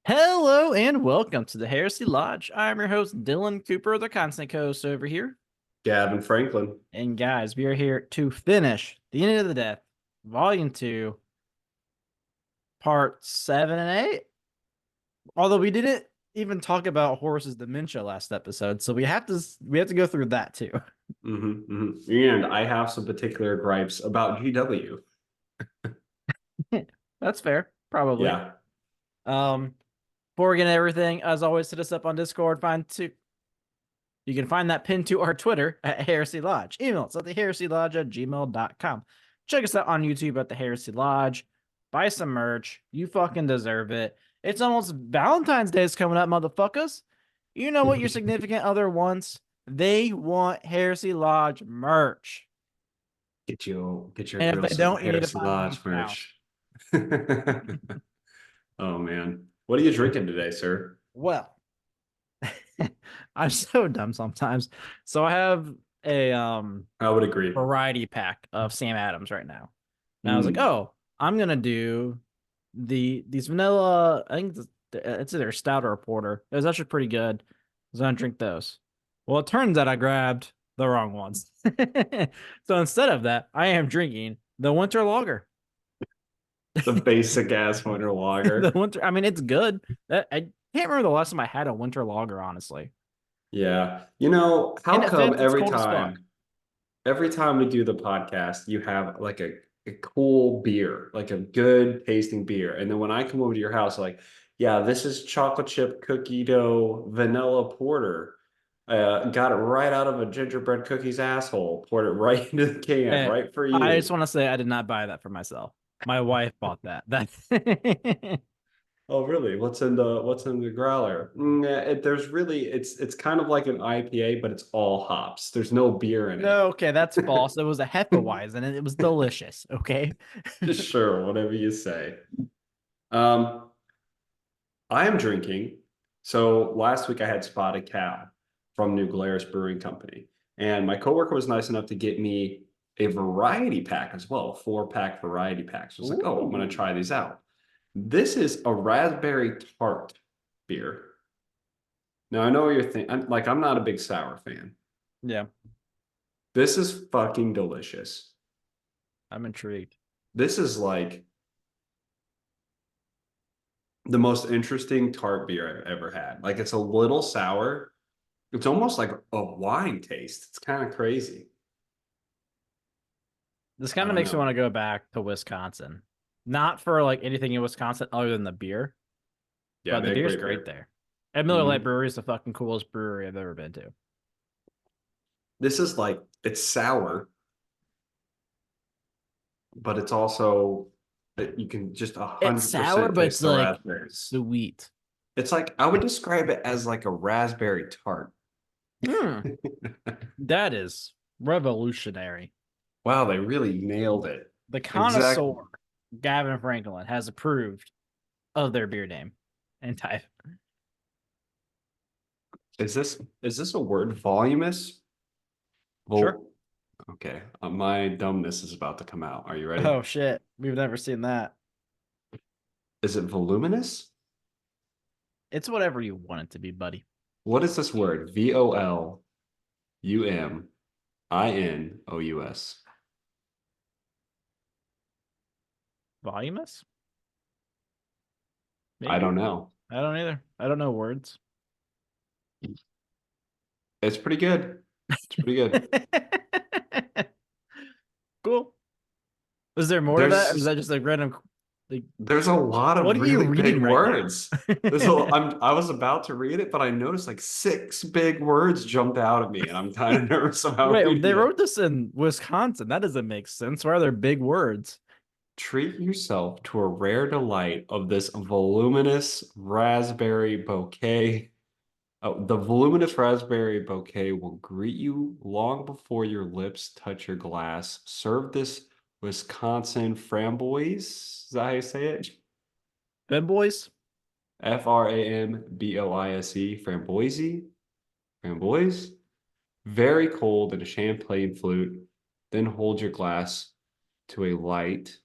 Hello and welcome to the Heresy Lodge. I'm your host, Dylan Cooper, the constant host over here. Gavin Franklin. And guys, we are here to finish The End of the Death, Volume 2, Part 7 and 8. Although we didn't even talk about Horace's dementia last episode, so we have to go through that too. And I have some particular gripes about GW. That's fair, probably. Yeah. Um, Before we get into everything, as always, hit us up on Discord. You can find that pinned to our Twitter at Heresy Lodge. Email us at theheresiolodge@gmail.com. Check us out on YouTube at the Heresy Lodge. Buy some merch. You fucking deserve it. It's almost Valentine's Day is coming up, motherfuckers. You know what your significant other wants? They want Heresy Lodge merch. Get your And if girl they some don't, you need to Heresy find one Lodge now. merch. Oh man. What are you drinking today, sir? Well, I'm so dumb sometimes. So I have a I would agree. variety pack of Sam Adams right now. And I was like, Mm. oh, I'm gonna do these vanilla. I think it's either a stout or a porter. It was actually pretty good. I was gonna drink those. Well, it turns out I grabbed the wrong ones. So instead of that, I am drinking the winter lager. The basic ass winter The lager. winter. I mean, it's good. I can't remember the last time I had a winter lager, honestly. Yeah. And How it come fits. It's cold as fuck. every time we do the podcast, you have like a cool beer, like a good tasting beer. And then when I come over to your house, like, yeah, this is chocolate chip cookie dough vanilla porter. Got it right out of a gingerbread cookie's asshole, poured it right into the can, Eh, right for I just you. want to say I did not buy that for myself. My wife bought that. That's Oh, really? What's in the growler? There's really it's kind of like an IPA, but it's all hops. There's no beer in it. no, okay, that's false. It was a Hefeweizen and it was delicious. Okay. Sure, whatever you say. Um, I am drinking. So last week I had Spotted Cow from New Glarus Brewing Company, and my coworker was nice enough to get me a variety pack as well, a 4-pack variety pack. So I was like, oh, I'm gonna Ooh. try these out. This is a raspberry tart beer. Now I know what you're thinking. I'm not a big sour fan. Yeah, This is fucking delicious. I'm intrigued. This is like the most interesting tart beer I've ever had. Like it's a little sour. It's almost like a wine taste. It's kind of crazy. This I kind of don't makes me want know. to go back to Wisconsin. Not for like anything in Wisconsin other than the beer, Yeah, but the they have beer's great great beer. there. And Miller Lite Mhm. Brewery is the fucking coolest brewery I've ever been to. This is like it's sour, but it's also you can just a It's hundred sour, percent but it's taste the like raspberries. sweet. It's like I would describe it as like a raspberry tart. Hmm, that is revolutionary. Wow, they really nailed it. The Exact. connoisseur, Gavin Franklin, has approved of their beer name and type. Is this a word? Voluminous? Sure. Vol Okay. My dumbness is about to come out. Are you ready? Oh shit. We've never seen that. Is it voluminous? It's whatever you want it to be, buddy. What is this word? Voluminous. Voluminous? I Maybe. don't know. I don't either. I don't know words. It's pretty good. It's pretty good. Cool. Is there more to that? Or is There's that just like random like there's a lot what of are you really big reading right now? words. I was about to read it, but I noticed like 6 big words jumped out at me, and I'm kind of nervous about Wait, they reading it. wrote this in Wisconsin. That doesn't make sense. Why are there big words? Treat yourself to a rare delight of this voluminous raspberry bouquet. Oh, the voluminous raspberry bouquet will greet you long before your lips touch your glass. Serve this Wisconsin framboise. Is that how you say it? Ben boys? Framboise. Framboise? Framboise? Very cold in a champagne flute. Then hold your glass to a light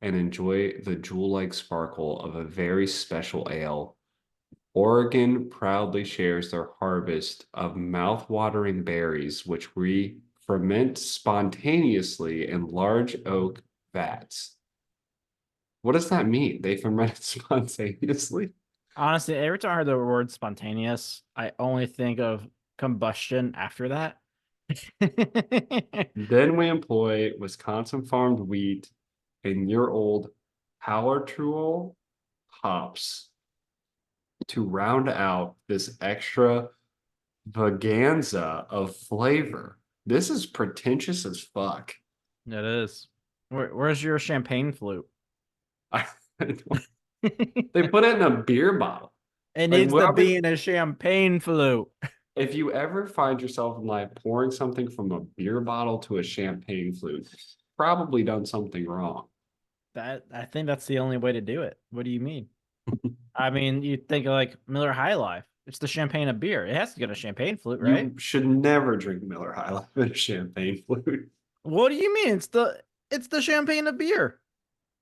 and enjoy the jewel-like sparkle of a very special ale Oregon proudly shares their harvest of mouth-watering berries, which we ferment spontaneously in large oak vats. What does that mean? They ferment it spontaneously? Honestly, every time I heard the word spontaneous, I only think of combustion after that. Then we employ Wisconsin farmed wheat and year-old power tool hops to round out this extra vaganza of flavor. This is pretentious as fuck. It is. Where's your champagne flute? I they put it in a beer bottle. It Like, needs to whatever. be in a champagne flute. If you ever find yourself in life pouring something from a beer bottle to a champagne flute, probably done something wrong. That I think that's the only way to do it. What do you mean? I mean, you think of like Miller High Life. It's the champagne of beer. It has to get a champagne flute, right? You should never drink Miller High Life in a champagne flute. What do you mean? It's the champagne of beer.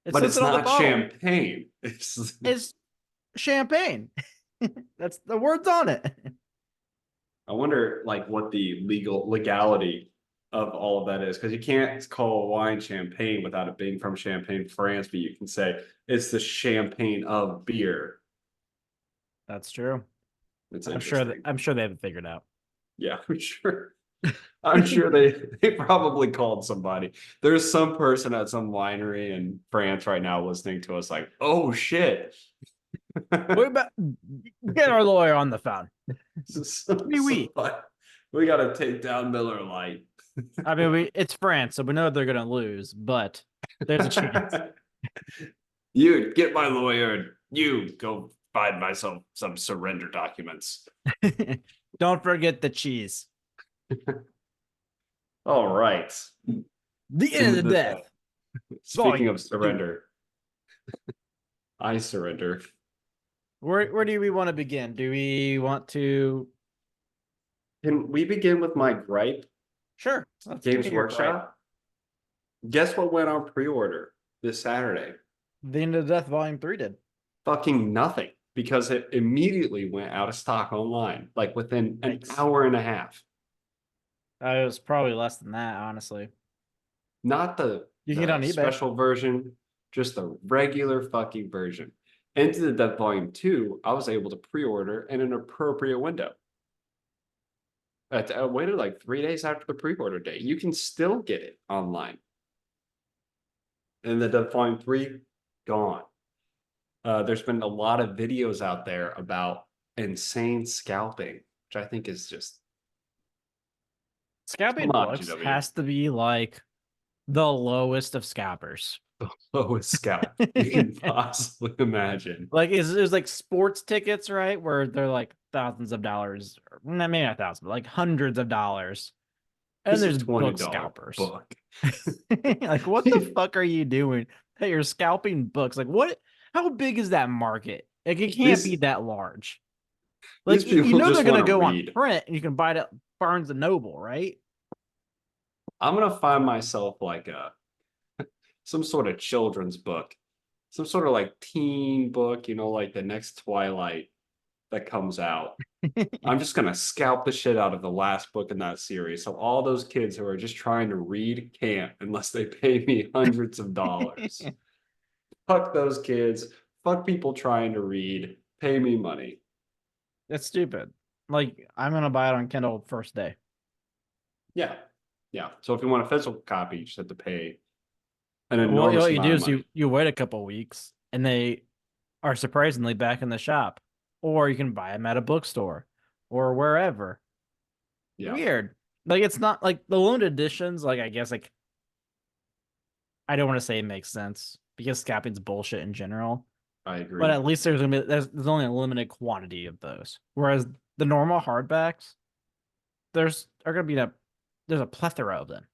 It But says it's it on the not bottle. champagne. It's It's champagne. That's the words on it. I wonder like what the legality of all of that is, because you can't call wine champagne without it being from Champagne, France, but you can say it's the champagne of beer. That's true. It's I'm sure that interesting. I'm sure they have it figured out. Yeah, I'm sure. I'm sure they probably called somebody. There's some person at some winery in France right now listening to us like, oh shit. What about get our lawyer on the phone? Oui, oui. We got to take down Miller Lite. I mean, it's France, so we know they're gonna lose, but there's a chance. You get my lawyer and you go find myself some surrender documents. Don't forget the cheese. All right. The end of the death. Speaking Volume of 2. surrender, I surrender. Where do we want to begin? Do we want to? Can we begin with my gripe? Sure. Let's give Games me your gripe. Workshop. Guess what went on pre-order this Saturday? The end of the death, Volume 3 did. Fucking nothing, because it immediately went out of stock online, like within an Yikes. hour and a half. It was probably less than that, honestly. Not the You can get it on eBay. special version, just the regular fucking version. Into the Death Volume 2, I was able to pre-order in an appropriate window. I waited like 3 days after the pre-order date. You can still get it online. And the Death Volume 3, gone. There's been a lot of videos out there about insane scalping, which I think is just Scalping come on, books GW. has to be like the lowest of scalpers. The lowest scalp you can possibly imagine. Like is like sports tickets, right? Where they're like thousands of dollars, or maybe not thousands, but like hundreds of dollars. And It's a there's book $20 scalpers. book. Like, what the fuck are you doing? Hey, you're scalping books. Like, what? How big is that market? Like, it can't be These that large. Like, these you people know they're just gonna want to go on read. print, and you can buy it at Barnes and Noble, right? I'm gonna find myself like some sort of children's book, some sort of like teen book, like the next Twilight that comes out. I'm just gonna scalp the shit out of the last book in that series. So all those kids who are just trying to read can't unless they pay me hundreds of dollars. Fuck those kids. Fuck people trying to read. Pay me money. That's stupid. Like, I'm gonna buy it on Kindle first day. Yeah. Yeah. So if you want a physical copy, you just have to pay an What enormous you do amount of is money. you wait a couple weeks, and they are surprisingly back in the shop, or you can buy them at a bookstore or wherever. Yeah, Weird. Like, it's not like the limited editions. Like, I guess like I don't want to say it makes sense because scalping's bullshit in general. I But agree. at least there's only a limited quantity of those. Whereas the normal hardbacks, there's a plethora of them.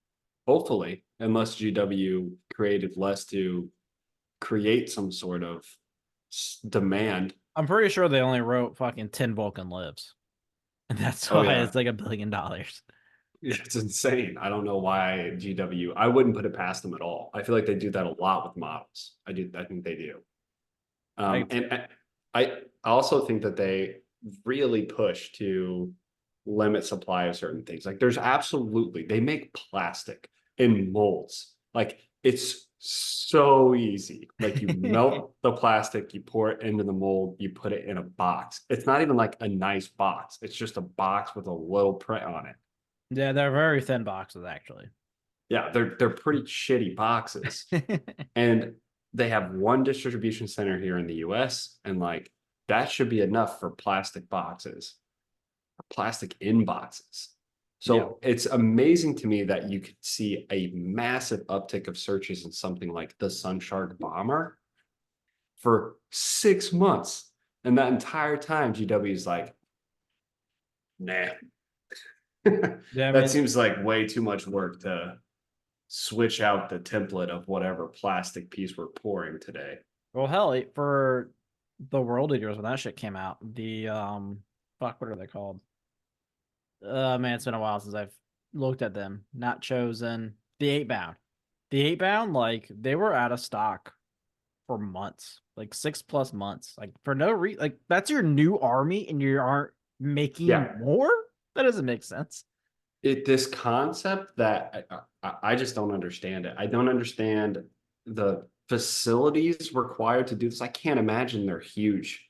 Hopefully, unless GW created less to create some sort of demand. I'm pretty sure they only wrote fucking 10 Vulcan lives. And that's Oh why yeah, it's like $1 billion. it's insane. I don't know why GW. I wouldn't put it past them at all. I feel like they do that a lot with models. I do. I think they do. I can see And I also think that they really push to limit supply of certain things. Like there's absolutely they make plastic in molds. Like it's so easy. Like you melt the plastic, you pour it into the mold, you put it in a box. It's not even like a nice box. It's just a box with a little print on it. Yeah, they're very thin boxes actually. Yeah, they're pretty shitty boxes. And they have one distribution center here in the US, and like that should be enough for plastic boxes, plastic in boxes. Yeah. So it's amazing to me that you could see a massive uptick of searches in something like the Sunshark bomber for 6 months. And that entire time, GW is like, nah. Yeah, I That mean, seems like way too much work to switch out the template of whatever plastic piece we're pouring today. well, hell, for the World Eaters when that shit came out, the fuck, what are they called? Man, it's been a while since I've looked at them. Not chosen. The 8 bound. The 8 bound, like they were out of stock for months, like 6+ months. Like for no reason, like that's your new army and you aren't making Yeah, more? That doesn't make sense. this concept that I just don't understand it. I don't understand the facilities required to do this. I can't imagine they're huge.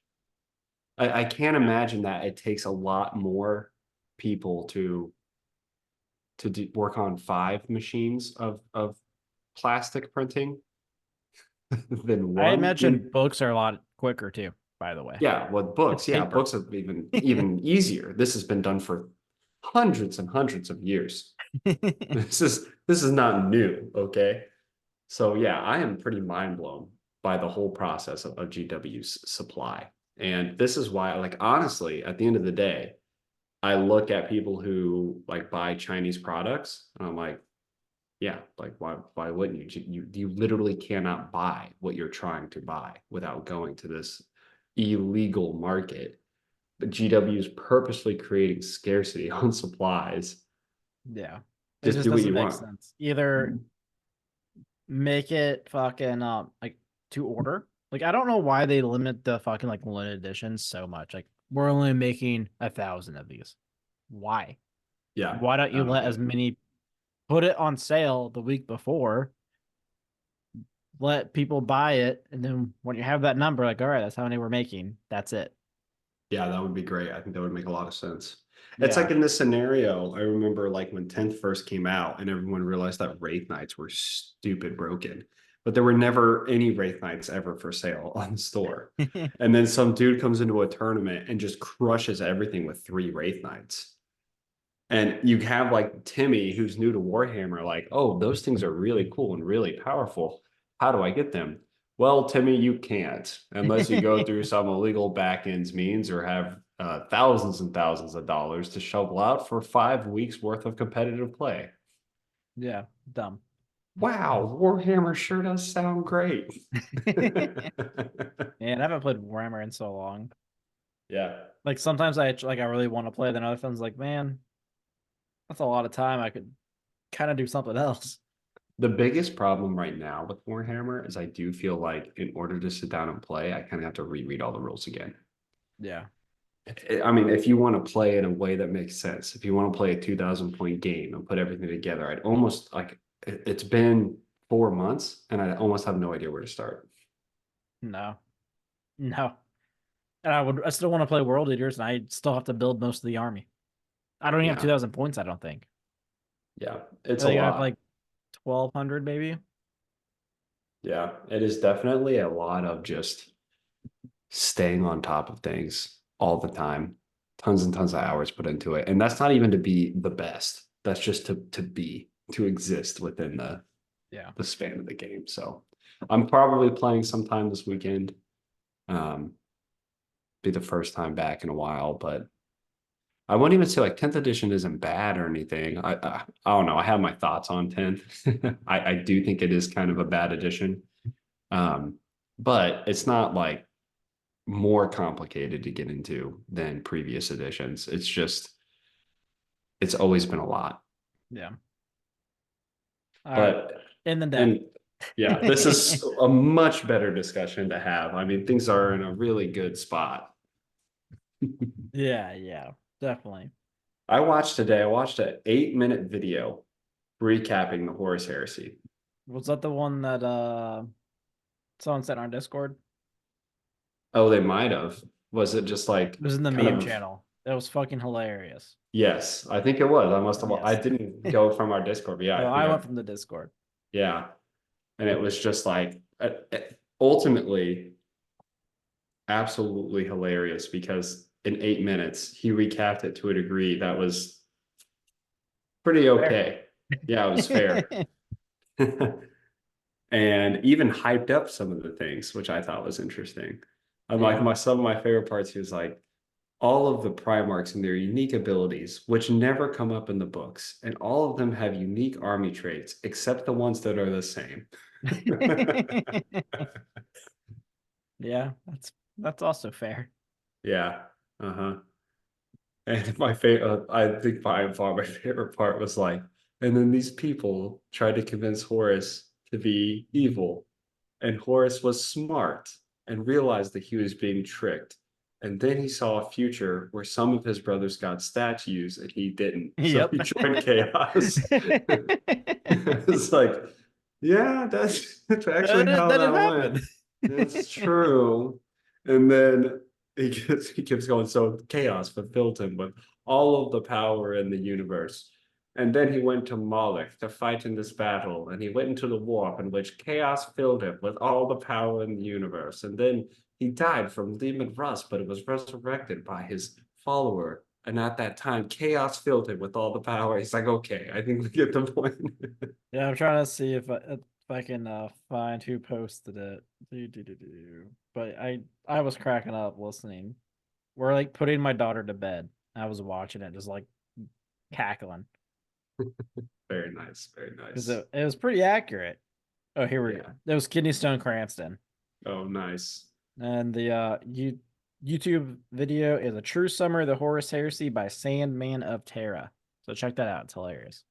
I can't imagine that it takes a lot more people to work on 5 machines of plastic printing than I one. I imagine mean, books are a lot quicker too, by the way. yeah, with It's books, yeah, paper. books are even easier. This has been done for hundreds and hundreds of years. This is not new, okay? So yeah, I am pretty mind blown by the whole process of GW's supply. And this is why, like honestly, at the end of the day, I look at people who like buy Chinese products and I'm like, yeah, like why wouldn't you? You literally cannot buy what you're trying to buy without going to this illegal market. But GW is purposely creating scarcity on supplies. Yeah. It Just just do what doesn't you make want. sense. Either make it fucking like to order. Like I don't know why they limit the fucking like limited editions so much. Like we're only making 1,000 of these. Why? Yeah, Why don't I you don't let get as it. many put it on sale the week before, let people buy it, and then when you have that number, like, all right, that's how many we're making. That's it. Yeah, that would be great. I think that would make a lot of sense. It's Yeah. like in this scenario, I remember like when 10th first came out and everyone realized that Wraith Knights were stupid broken, but there were never any Wraith Knights ever for sale on the store. And then some dude comes into a tournament and just crushes everything with 3 Wraith Knights. And you have like Timmy, who's new to Warhammer, like, oh, those things are really cool and really powerful. How do I get them? Well, Timmy, you can't unless you go through some illegal back ends means or have thousands and thousands of dollars to shovel out for 5 weeks worth of competitive play. Yeah. Dumb. Wow, Warhammer sure does sound great. Man, I haven't played Warhammer in so long. Yeah. Like sometimes I really want to play, then other times like, man, that's a lot of time. I could kind of do something else. The biggest problem right now with Warhammer is I do feel like in order to sit down and play, I kind of have to reread all the rules again. Yeah. I mean, if you want to play in a way that makes sense, if you want to play a 2,000 point game and put everything together, I'd almost like it's been 4 months and I almost have no idea where to start. No. No. And I still want to play World Eaters, and I still have to build most of the army. I don't even have Yeah. 2,000 points, I don't think. Yeah. It's I a think I have like lot. 1,200 maybe. Yeah. It is definitely a lot of just staying on top of things all the time. Tons and tons of hours put into it. And that's not even to be the best. That's just to exist within Yeah. the span of the game. So I'm probably playing sometime this weekend. Um, be the first time back in a while, but I wouldn't even say like 10th edition isn't bad or anything. I don't know. I have my thoughts on 10th. I do think it is kind of a bad edition. Um, but it's not like more complicated to get into than previous editions. It's just it's always been a lot. Yeah. All right. But In the deck. and yeah, this is a much better discussion to have. I mean, things are in a really good spot. Yeah, yeah, definitely. I watched an 8-minute video recapping the Horus Heresy. Was that the one that someone sent on Discord? Oh, they might have. Was it just It like was in the kind meme of, channel. It was fucking hilarious. yes, I think it was. I must have, I Yes. didn't go from our Discord, but yeah, No, I think I I, went from the Discord. yeah. And it was just like ultimately absolutely hilarious because in 8 minutes he recapped it to a degree that was pretty Fair. okay. Yeah, it was fair. And even hyped up some of the things, which I thought was interesting. And like Yeah. my some of my favorite parts, he was like, all of the Primarchs and their unique abilities, which never come up in the books, and all of them have unique army traits, except the ones that are the same. Yeah, that's also fair. Yeah. Uh-huh. And my favorite, I think by far my favorite part was like, and then these people tried to convince Horus to be evil, and Horus was smart and realized that he was being tricked. And then he saw a future where some of his brothers got statues and he didn't. So Yep. he joined Chaos. It's like, yeah, that's actually how That did that went. happen. It's true. And then he keeps going. So Chaos fulfilled him with all of the power in the universe. And then he went to Moloch to fight in this battle, and he went into the warp in which chaos filled him with all the power in the universe. And then he died from demon rust, but it was resurrected by his follower. And at that time, chaos filled him with all the power. He's like, okay, I think we get the point. Yeah, I'm trying to see if I can find who posted it. But I was cracking up listening. We're like putting my daughter to bed. I was watching it, just like cackling Very nice, very because nice. it was pretty accurate. Oh, here we go. Yeah. It was Kidney Stone Cranston, Oh, nice. and the YouTube video is a true summary of the Horus Heresy by Sandman of Terra. So check that out; it's hilarious.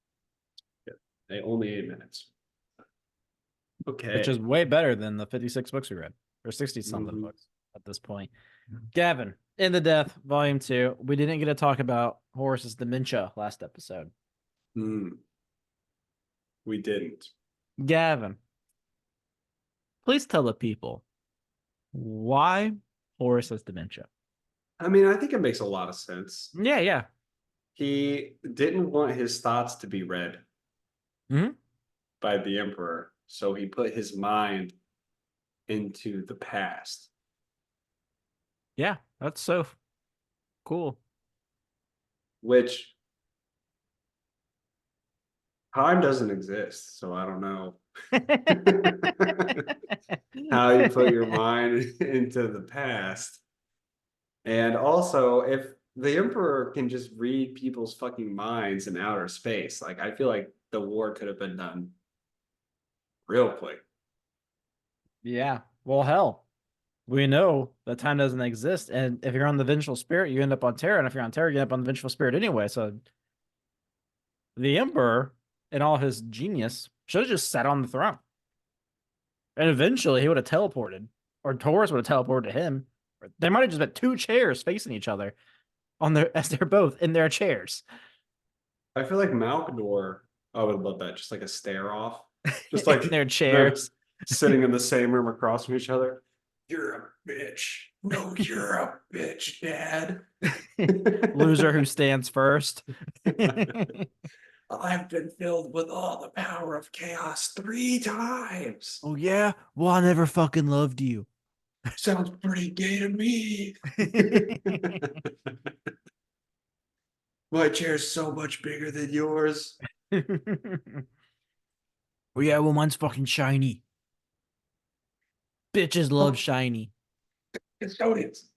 Yeah. Only 8 minutes. Which is Okay. way better than the 56 books we read, or 60 something Mhm. books at this point. Gavin, In the Death, Volume 2. We didn't get to talk about Horus's dementia last episode. Mm, we didn't. Gavin, please tell the people why Horus has dementia. I mean, I think it makes a lot of sense. Yeah, yeah. He didn't want his thoughts to be read Hmm. by the emperor, so he put his mind into the past, Yeah, that's so cool. which time doesn't exist, so I don't know how you put your mind into the past. And also, if the emperor can just read people's fucking minds in outer space, like I feel like the war could have been done real quick. Yeah. Well, hell, we know that time doesn't exist. And if you're on the Vengeful Spirit, you end up on Terra. And if you're on Terra, you end up on the Vengeful Spirit anyway. So the Emperor, in all his genius, should have just sat on the throne. And eventually he would have teleported, or Taurus would have teleported to him. There might have just been two chairs facing each other on their as they're both in their chairs I feel like Malkador, I would love that, just like a stare off, just in like their them chairs. sitting in the same room across from each other. You're a bitch. No, you're a bitch, Dad. Loser who stands first. I've been filled with all the power of chaos 3 times. Oh yeah? Well, I never fucking loved you. Sounds pretty gay to me. My chair's so much bigger than yours. Oh yeah, well mine's fucking shiny. Bitches love Oh, shiny. custodians,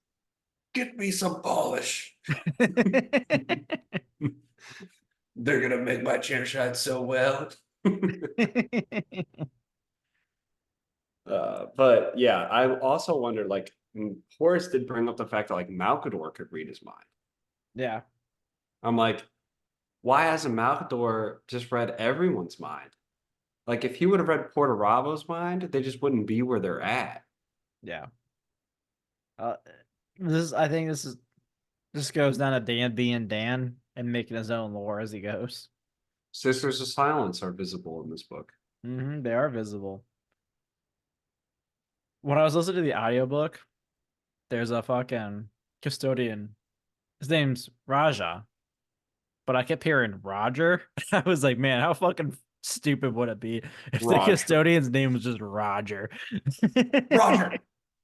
get me some polish. They're gonna make my chair shine so well. But yeah, I also wondered like Horace did bring up the fact that like Malkador could read his mind. Yeah, I'm like, why hasn't Malkador just read everyone's mind? Like if he would have read Portarabo's mind, they just wouldn't be where they're at. yeah. Uh, this is, I think this is. Just goes down to Dan being Dan and making his own lore as he goes. Sisters of Silence are visible in this book. They are visible. When I was listening to the audiobook, there's a fucking custodian. His name's Raja, but I kept hearing Roger. I was like, man, how fucking stupid would it be if the Roger. custodian's name was just Roger? Roger,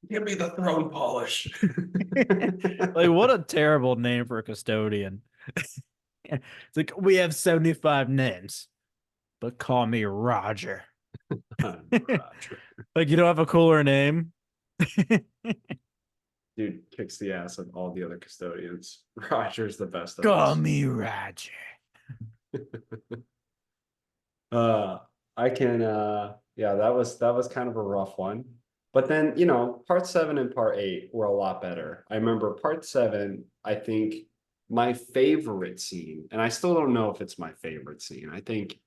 give me the throne polish. Like, what a terrible name for a custodian. It's like, we have 75 names, but call me Roger. Roger. Like, you don't have a cooler name? Dude kicks the ass of all the other custodians. Roger's the best of Call us. me Roger. Uh I can yeah, that was kind of a rough one. But then, you know, part 7 and part 8 were a lot better. I remember part 7, I think my favorite scene, and I still don't know if it's my favorite scene. I think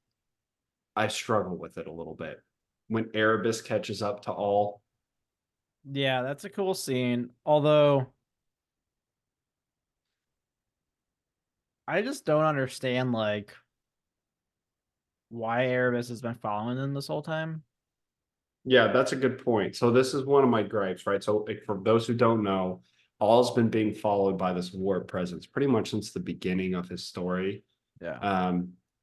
I struggle with it a little bit. When Erebus catches up to all. Yeah, that's a cool scene. Although I just don't understand like why Erebus has been following them this whole time. Yeah, that's a good point. So this is one of my gripes, right? So like, for those who don't know, All's been being followed by this warp presence pretty much since the beginning of his story. Yeah.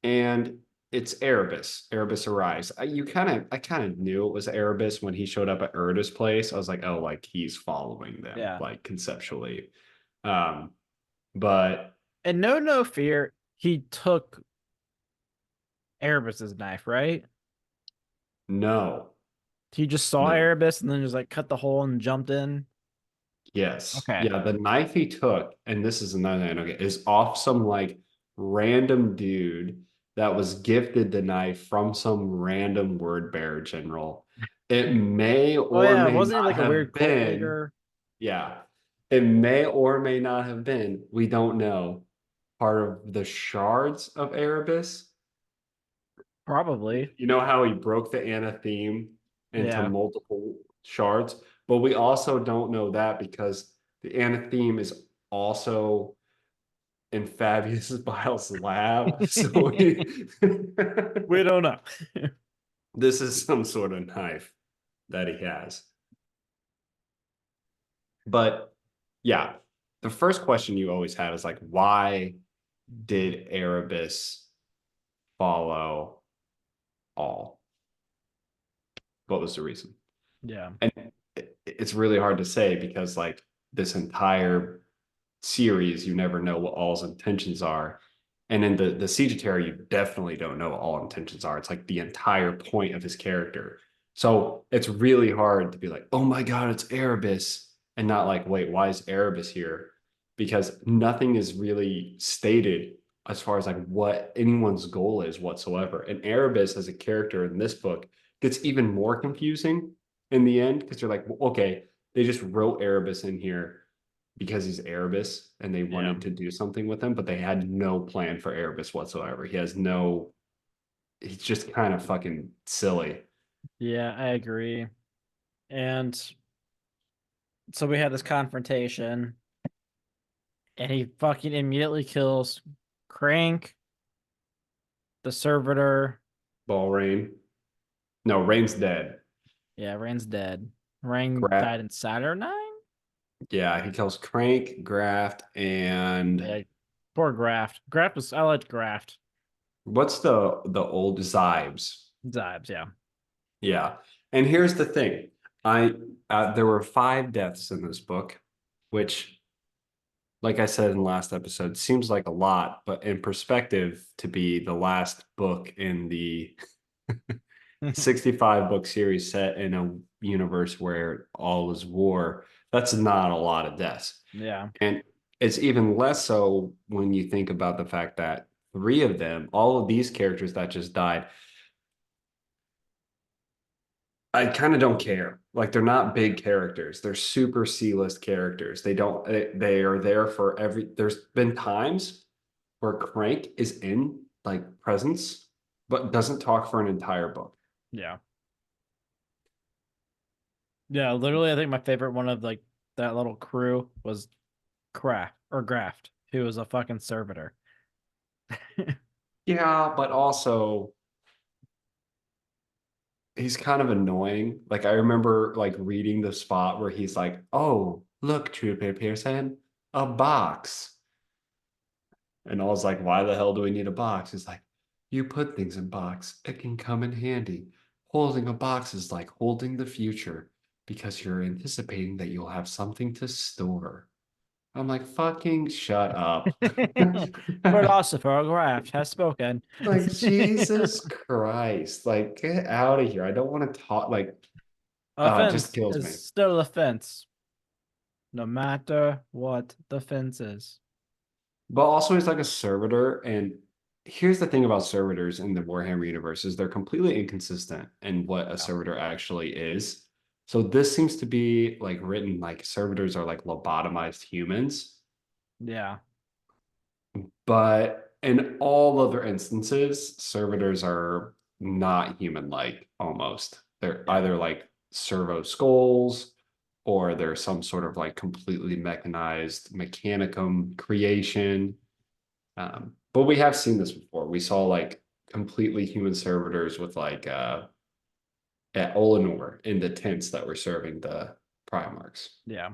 And it's Erebus, Erebus Arise. I kind of knew it was Erebus when he showed up at Erda's place. I was like, oh, like he's following them, Yeah. like conceptually. Um, but And no fear, he took Erebus's knife, right? no, He just saw no. Erebus and then just like cut the hole and jumped in. Yes. Okay. Yeah, the knife he took, and this is another thing, okay, is off some like random dude that was gifted the knife from some random word bearer general. It may Oh or yeah, may wasn't he not like a have weird cult been, leader? yeah, it may or may not have been, we don't know, part of the shards of Erebus. Probably. You know how he broke the anatheme into Yeah. multiple shards, but we also don't know that because the anatheme is also in Fabius Bile's lab. So We don't know. this is some sort of knife that he has. But yeah, the first question you always have is like, why did Erebus follow all? What was the reason? Yeah. And it's really hard to say because like this entire series, you never know what all's intentions are. And in the Sagittarius, you definitely don't know what all intentions are. It's like the entire point of his character. So it's really hard to be like, oh my God, it's Erebus. And not like, wait, why is Erebus here? Because nothing is really stated as far as like what anyone's goal is whatsoever. And Erebus as a character in this book gets even more confusing in the end because you're like, well, okay, they just wrote Erebus in here because he's Erebus and they Yeah. wanted to do something with him, but they had no plan for Erebus whatsoever. He's just kind of fucking silly. Yeah, I agree. And so we had this confrontation and he fucking immediately kills Crank, the servitor. Ball Rain. No, Rain's dead. Yeah, Rain's dead. Rain died Graft. in Saturnine? Yeah, he kills Crank, Graft, and Yeah. Poor Graft. Graft was I liked Graft. what's the old Zibes? Zibes, yeah. Yeah. And here's the thing. I there were 5 deaths in this book, which like I said in the last episode, seems like a lot, but in perspective, to be the last book in the 65 book series set in a universe where all is war, that's not a lot of deaths. Yeah. And it's even less so when you think about the fact that 3 of them, all of these characters that just died, I kind of don't care. Like they're not big characters. They're super C-list characters. They are there for there's been times where Crank is in like presence, but doesn't talk for an entire book. Yeah. Yeah, literally I think my favorite one of like that little crew was Craft or Graft, who was a fucking servitor. Yeah, but also he's kind of annoying. Like I remember like reading the spot where he's like, "Oh, look, Trooper Pearson, a box." And I was like, "Why the hell do we need a box?" He's like, "You put things in box. It can come in handy. Holding a box is like holding the future because you're anticipating that you'll have something to store." I'm like, "Fucking shut up." Philosopher Graft has spoken. Like Jesus Christ. Like get out of here. I don't want to talk like it just Offense kills is me. still offense, no matter what the fence is. But also he's like a servitor, and here's the thing about servitors in the Warhammer universe is they're completely inconsistent in what a Yeah. servitor actually is. So this seems to be like written like servitors are like lobotomized humans, Yeah. but in all other instances, servitors are not human-like almost. They're Yeah. either like servo skulls or they're some sort of like completely mechanized mechanicum creation. But we have seen this before. We saw like completely human servitors with like at Olinor in the tents that were serving the Primarchs. Yeah.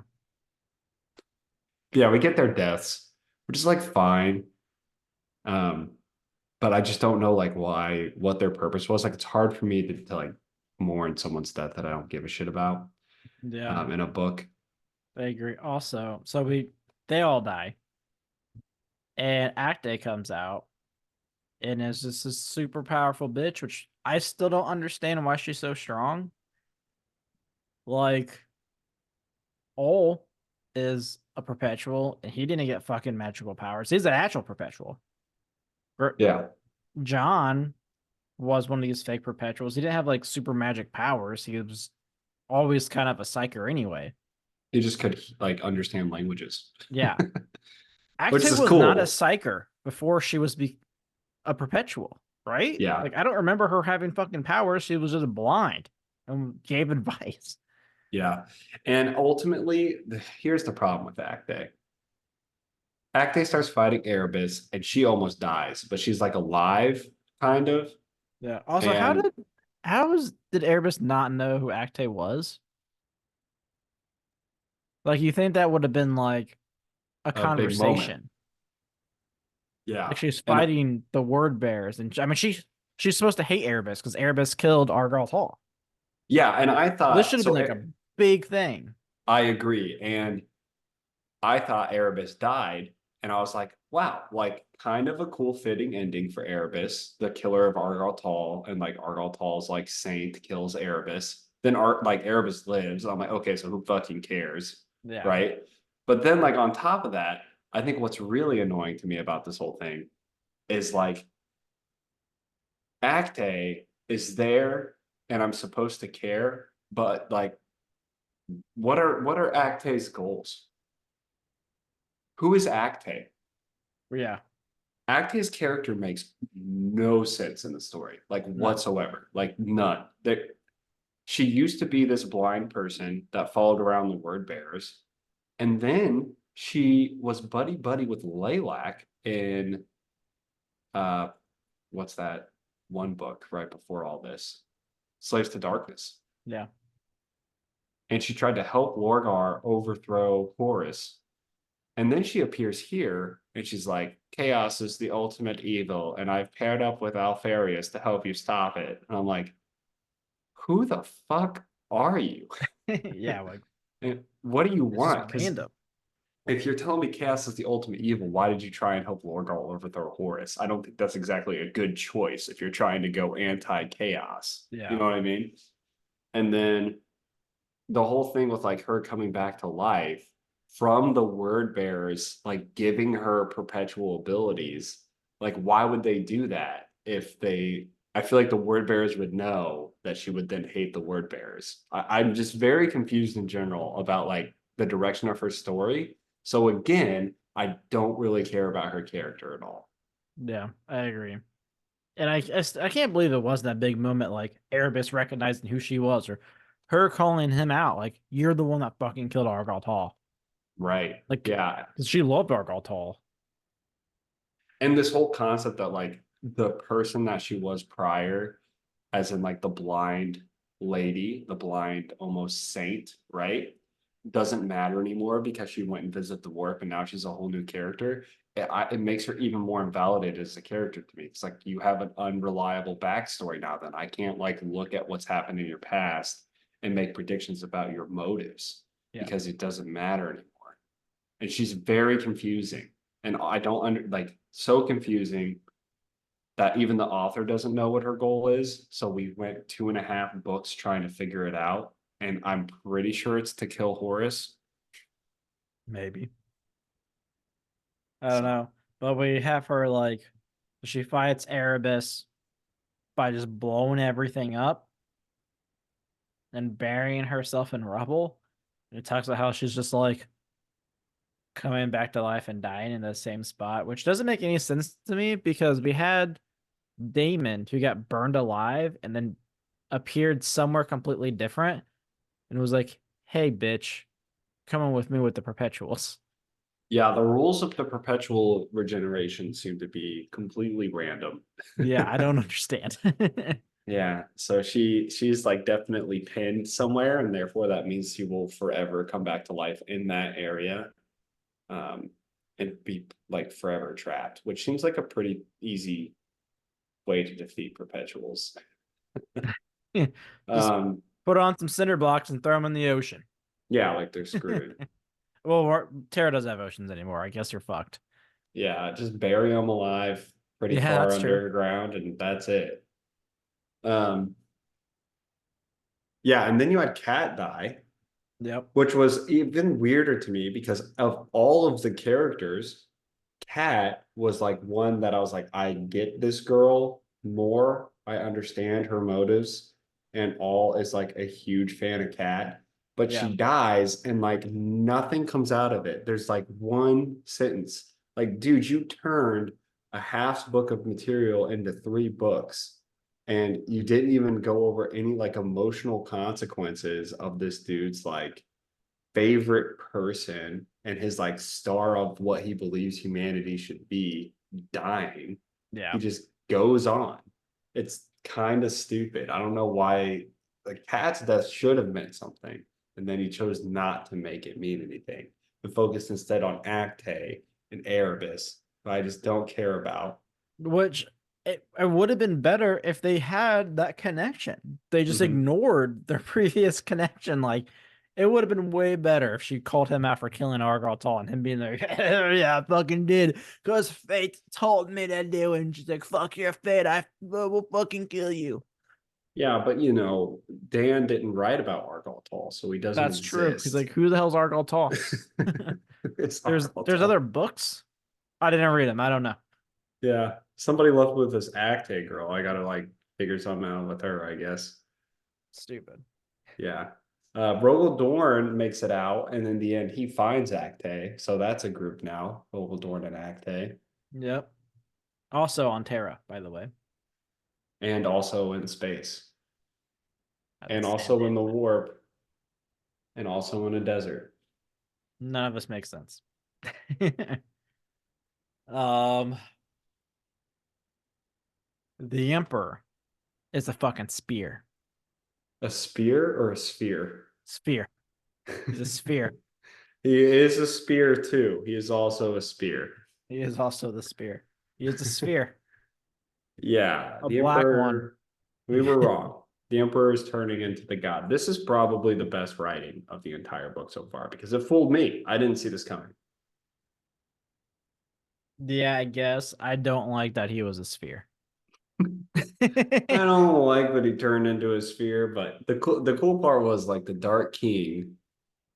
Yeah, we get their deaths, which is like fine. Um, but I just don't know like why what their purpose was. Like it's hard for me to like mourn someone's death that I don't give a shit about Yeah. in a book. I agree. Also, so they all die. And Acte comes out and is just this super powerful bitch, which I still don't understand why she's so strong. Like, Ol is a perpetual, and he didn't get fucking magical powers. He's an actual perpetual. Yeah, John was one of these fake perpetuals. He didn't have like super magic powers. He was always kind of a psyker anyway. he just could like understand languages, Yeah. which Acte is was not a cool. psyker before she was a perpetual, right? Yeah, Like I don't remember her having fucking powers. She was just blind and gave advice. yeah. And ultimately, here's the problem with Acte. Acte starts fighting Erebus and she almost dies, but she's like alive, kind of. Yeah. Also, And did Erebus not know who Acte was? Like you think that would have been like a a big moment. conversation. Like Yeah. she's And fighting the word bears, and I mean she's supposed to hate Erebus because Erebus killed Argyle Hall. yeah, and I So this thought should have been so. like a big thing. I agree. And I thought Erebus died. And I was like, wow, like kind of a cool fitting ending for Erebus, the killer of Argal Tall, and like Argal Tall's like saint kills Erebus. Then like Erebus lives. I'm like, okay, so who fucking cares? Yeah. Right. But then like on top of that, I think what's really annoying to me about this whole thing is like Acte is there and I'm supposed to care, but like what are Acte's goals? Who is Acte? Yeah. Acte's character makes no sense in the story, like No. whatsoever, like none. She used to be this blind person that followed around the word bearers, and then she was buddy buddy with Laylac in uh, what's that one book right before all this, Slaves to Darkness, Yeah. and she tried to help Lorgar overthrow Horus. And then she appears here and she's like, Chaos is the ultimate evil, and I've paired up with Alfarius to help you stop it. And I'm like, who the fuck are you? Yeah, like And what do you it's just want? Because random. if you're telling me Chaos is the ultimate evil, why did you try and help Lorgar overthrow Horus? I don't think that's exactly a good choice if you're trying to go anti-chaos. You Yeah. know what I mean? And then the whole thing with like her coming back to life from the word bearers, like giving her perpetual abilities. Like, why would they do that if they? I feel like the word bearers would know that she would then hate the word bearers. I'm just very confused in general about like the direction of her story. So again, I don't really care about her character at all. Yeah, I agree. And I can't believe it wasn't that big moment like Erebus recognizing who she was or her calling him out like you're the one that fucking killed Argal Hall. Right. Like, Yeah. 'cause she loved Argaltal. And this whole concept that like the person that she was prior, as in like the blind lady, the blind almost saint, right? Doesn't matter anymore because she went and visited the warp and now she's a whole new character. It makes her even more invalidated as a character to me. It's like you have an unreliable backstory now. Then I can't like look at what's happened in your past and make predictions about your motives Yeah. because it doesn't matter anymore. And she's very confusing. And I don't under like so confusing that even the author doesn't know what her goal is. So we went 2.5 books trying to figure it out. And I'm pretty sure it's to kill Horus. Maybe. I don't So know. But we have her like she fights Erebus by just blowing everything up and burying herself in rubble. And it talks about how she's just like coming back to life and dying in the same spot, which doesn't make any sense to me because we had Damon who got burned alive and then appeared somewhere completely different and was like, "Hey, bitch, come on with me with the perpetuals." yeah, the rules of the perpetual regeneration seem to be completely random. Yeah, I don't understand. Yeah, so she's like definitely pinned somewhere, and therefore that means she will forever come back to life in that area, um, and be like forever trapped, which seems like a pretty easy way to defeat perpetuals. Just Um, put on some cinder blocks and throw them in the ocean. yeah, like they're screwed. Well, Terra doesn't have oceans anymore. I guess you're fucked. Yeah, just bury them alive pretty Yeah, far that's true. underground, and that's it. Um, yeah, and then you had Cat die, Yep. which was even weirder to me because of all of the characters, Cat was like one that I was like, I get this girl more. I understand her motives, and all is like a huge fan of Cat. But Yeah. she dies, and like nothing comes out of it. There's like one sentence. Like, dude, you turned a half book of material into 3 books, and you didn't even go over any like emotional consequences of this dude's like favorite person and his like star of what he believes humanity should be dying. He Yeah. just goes on. It's kind of stupid. I don't know why the cat's death should have meant something. And then he chose not to make it mean anything and focused instead on Acte and Erebus, who I just don't care about. Which it would have been better if they had that connection. They just Mhm. ignored their previous connection. Like, it would have been way better if she called him out for killing Argaltal and him being like, yeah, I fucking did. Because fate told me to do. And she's like, fuck your fate. I will fucking kill you. Yeah, but you know, Dan didn't write about Argaltal, so he doesn't That's true. He's exist. like, who the hell's Argaltal? It's There's other Argaltal. books. I didn't read them. I don't know. Yeah. Somebody left with this Acte girl. I gotta like figure something out with her, I guess. Stupid. Yeah. Rogel Dorn makes it out, and in the end, he finds Acte. So that's a group now. Rogel Dorn and Acte. Yep. Also on Terra, by the way. And also in space. At the And same also in name. the warp. And also in a desert. None of this makes sense. um, the Emperor is a fucking spear. A spear or a sphere? Sphere. He's a sphere. He is a spear too. He is also a spear. He is also the spear. He is a sphere. Yeah, A the black one. Emperor, we were wrong. The Emperor is turning into the god. This is probably the best writing of the entire book so far because it fooled me. I didn't see this coming. Yeah, I guess. I don't like that he was a sphere. I don't like that he turned into a sphere, but the cool part was like the Dark King,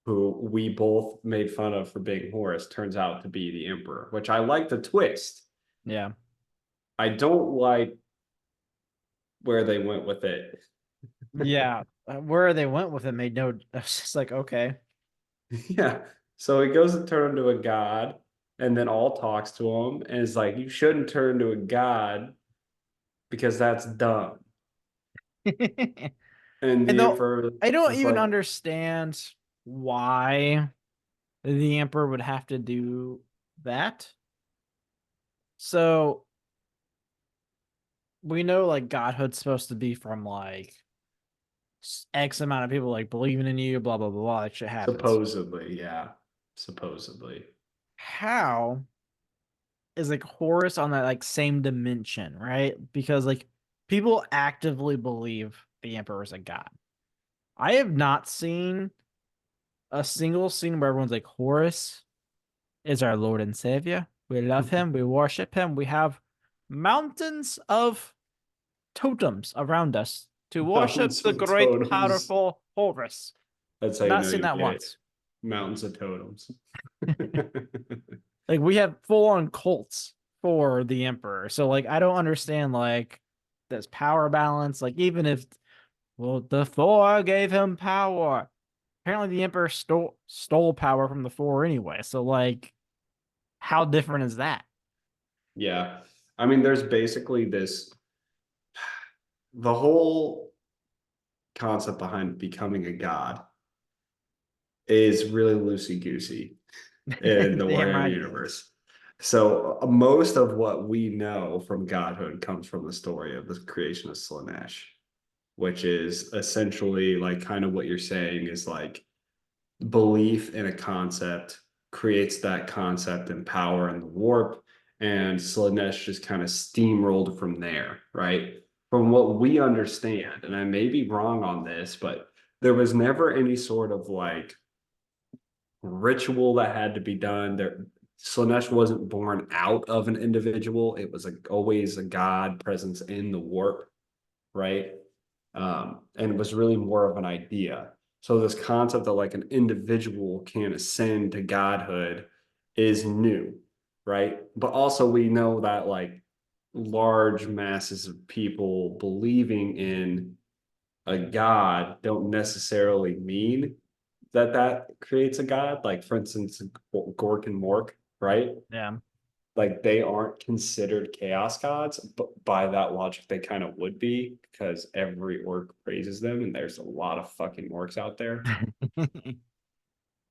who we both made fun of for being Horus, turns out to be the Emperor, which I like the twist. Yeah. I don't like where they went with it. Yeah. Where they went with it made no. I was just like, okay. Yeah. So he goes to turn into a god, and then all talks to him, and is like, "You shouldn't turn into a god because that's dumb." And And the though emperor I don't was even like, understand why the emperor would have to do that. So we know like godhood's supposed to be from like X amount of people like believing in you, blah blah blah, blah. That shit happens. Supposedly, yeah. Supposedly. How is like Horus on that like same dimension, right? Because like people actively believe the emperor is a god. I have not seen a single scene where everyone's like Horus is our Lord and Savior. We love him. We worship him. We have mountains of totems around us to worship Mountains the of great, totems. powerful Horus. That's how you Not know seen you that get it. once. Mountains of totems. Like we have full on cults for the Emperor. So like I don't understand like this power balance. Like even if well the Thor gave him power. Apparently the Emperor stole power from the Thor anyway. So like how different is that? Yeah. I mean, there's basically this the whole concept behind becoming a god is really loosey goosey in the Damn Warhammer right he is. universe. So most of what we know from godhood comes from the story of the creation of Slanesh, which is essentially like kind of what you're saying is like belief in a concept creates that concept and power in the warp, and Slanesh just kind of steamrolled from there, right? From what we understand, and I may be wrong on this, but there was never any sort of like ritual that had to be done. There, Slanesh wasn't born out of an individual. It was always a god presence in the warp, right? And it was really more of an idea. So this concept that like an individual can ascend to godhood is new, right? But also we know that like large masses of people believing in a god don't necessarily mean that that creates a god. Like for instance, Gork and Mork, right? Yeah. Like they aren't considered chaos gods, but by that logic, they kind of would be because every orc praises them, and there's a lot of fucking orcs out there.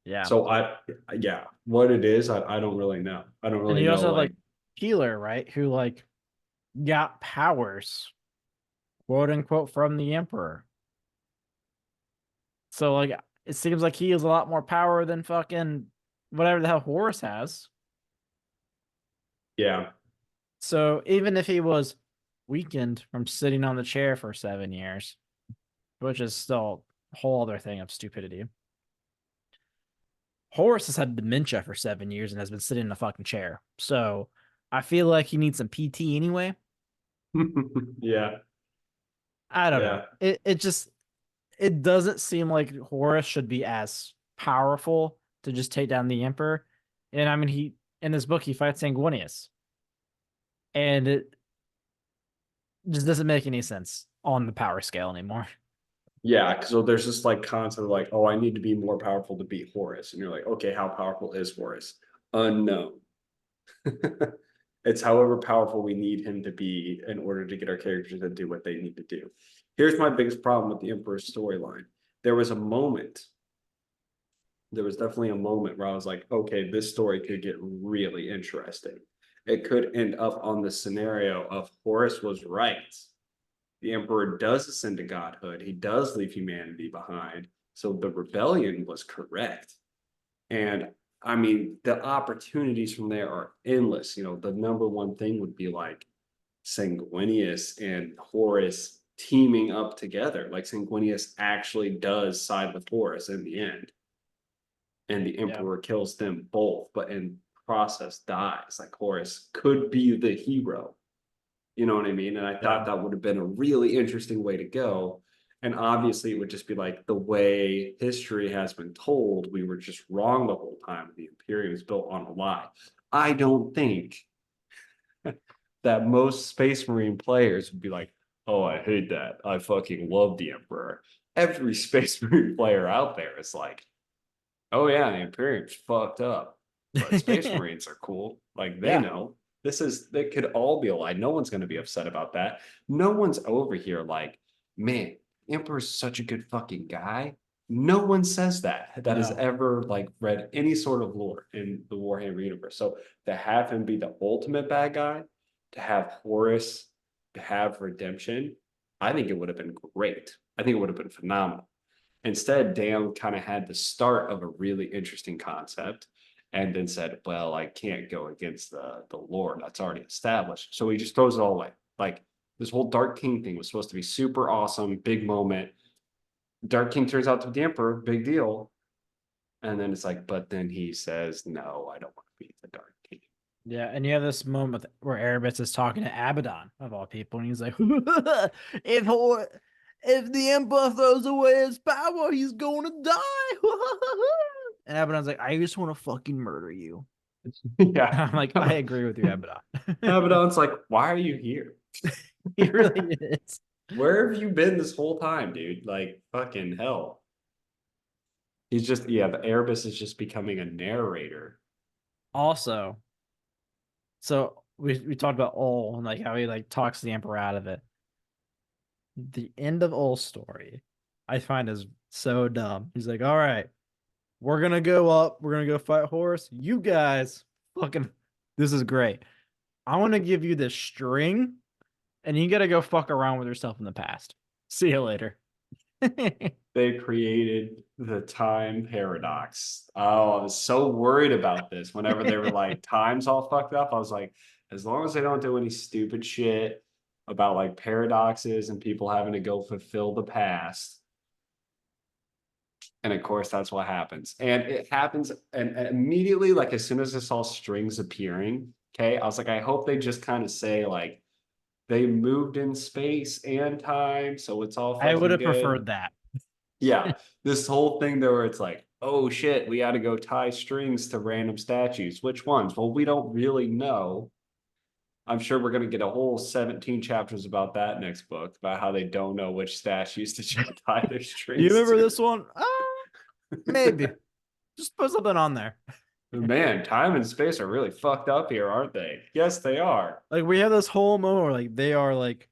Yeah. So yeah, what it is, I don't really know. I don't And really you know. also have like Like, Healer, right? Who like got powers, quote unquote, from the Emperor. So like it seems like he has a lot more power than fucking whatever the hell Horus has. yeah, So even if he was weakened from sitting on the chair for 7 years, which is still a whole other thing of stupidity. Horus has had dementia for 7 years and has been sitting in a fucking chair. So I feel like he needs some PT anyway. yeah, I don't know. yeah, It doesn't seem like Horus should be as powerful to just take down the Emperor. And I mean he in this book he fights Sanguinius. And it just doesn't make any sense on the power scale anymore. yeah. So there's this like concept of like, oh, I need to be more powerful to beat Horus, and you're like, okay, how powerful is Horus? Unknown. It's however powerful we need him to be in order to get our characters to do what they need to do. Here's my biggest problem with the Emperor's storyline. There was a moment, there was definitely a moment where I was like, okay, this story could get really interesting. It could end up on the scenario of Horus was right. The Emperor does ascend to godhood, he does leave humanity behind. So the rebellion was correct. And I mean, the opportunities from there are endless. You know, the number one thing would be like Sanguinius and Horus teaming up together. Like Sanguinius actually does side with Horus in the end, and the Yeah. Emperor kills them both, but in process dies. Like Horus could be the hero. You know what I mean? And I Yeah. thought that would have been a really interesting way to go. And obviously, it would just be like the way history has been told, we were just wrong the whole time. The Imperium is built on a lie. I don't think that most Space Marine players would be like, oh, I hate that. I fucking love the Emperor. Every Space Marine player out there is like, oh, yeah, the Imperium's fucked up, but Space Marines are cool. Like, they Yeah. know they could all be a lie. No one's going to be upset about that. No one's over here like, man, Emperor's such a good fucking guy. No one says that has No. ever like read any sort of lore in the Warhammer universe. So to have him be the ultimate bad guy, to have Horus to have redemption, I think it would have been great. I think it would have been phenomenal. Instead, Dan kind of had the start of a really interesting concept and then said, well, I can't go against the lore that's already established. So he just throws it all away. Like this whole Dark King thing was supposed to be super awesome, big moment. Dark King turns out to be the Emperor, big deal. And then it's like, but then he says, no, I don't want to be the Dark King. Yeah, and you have this moment where Erebus is talking to Abaddon of all people, and he's like, "If if the Emperor throws away his power, he's gonna die." And Abaddon's like, "I just want to fucking murder you." Yeah. I'm like, I agree with you, Abaddon. Abaddon's like, why are you here? He really is. Where have you been this whole time, dude? Like, fucking hell. He's just, yeah, the Erebus is just becoming a narrator. Also, so we talked about Ol and like how he like talks the Emperor out of it. The end of Ol's story, I find is so dumb. He's like, "All right, we're gonna go up. We're gonna go fight Horus. You guys, fucking, this is great. I want to give you this string, and you gotta go fuck around with yourself in the past. See you later." They created the time paradox. Oh, I was so worried about this. Whenever they were like, time's all fucked up, I was like, as long as they don't do any stupid shit about like paradoxes and people having to go fulfill the past. And of course, that's what happens. And it happens, and immediately, like as soon as I saw strings appearing, okay, I was like, I hope they just kind of say like they moved in space and time, so it's all I would fucking have good. preferred that. Yeah, this whole thing there where it's like, oh shit, we got to go tie strings to random statues. Which ones? Well, we don't really know. I'm sure we're going to get a whole 17 chapters about that next book, about how they don't know which statues to tie their Do you strings remember to. this one? Maybe. Just put something on there. Man, time and space are really fucked up here, aren't they? Yes, they are. Like we have this whole moment where like they are like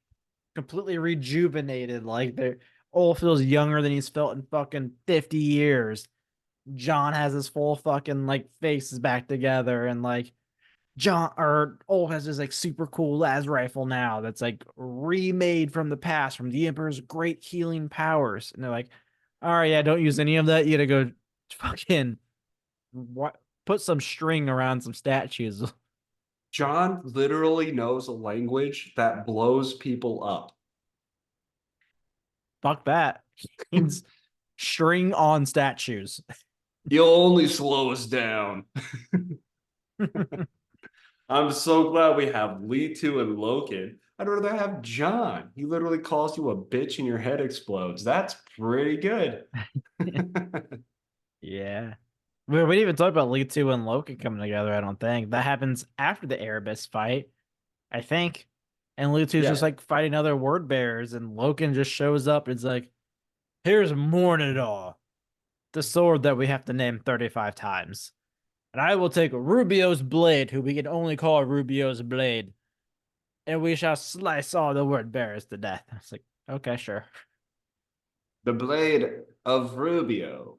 completely rejuvenated. Like they're Ol feels younger than he's felt in fucking 50 years. John has his full fucking like faces back together, and like John or Ol has his like super cool las rifle now that's like remade from the past from the Emperor's great healing powers. And they're like, all right, yeah, don't use any of that. You gotta go fucking what put some string around some statues. John literally knows a language that blows people up. Fuck that. Means string on statues. You'll only slow us down. I'm so glad we have Leetu and Loken. I'd rather have John. He literally calls you a bitch and your head explodes. That's pretty good. Yeah. We didn't even talk about Leetu and Loki coming together, I don't think. That happens after the Erebus fight, I think. And Leetu's just Yeah, like fighting other word bearers, and Loken just shows up. It's like, here's Mornidor, the sword that we have to name 35 times. And I will take Rubio's blade, who we can only call Rubio's blade, and we shall slice all the word bearers to death. It's like, okay, sure. the blade of Rubio.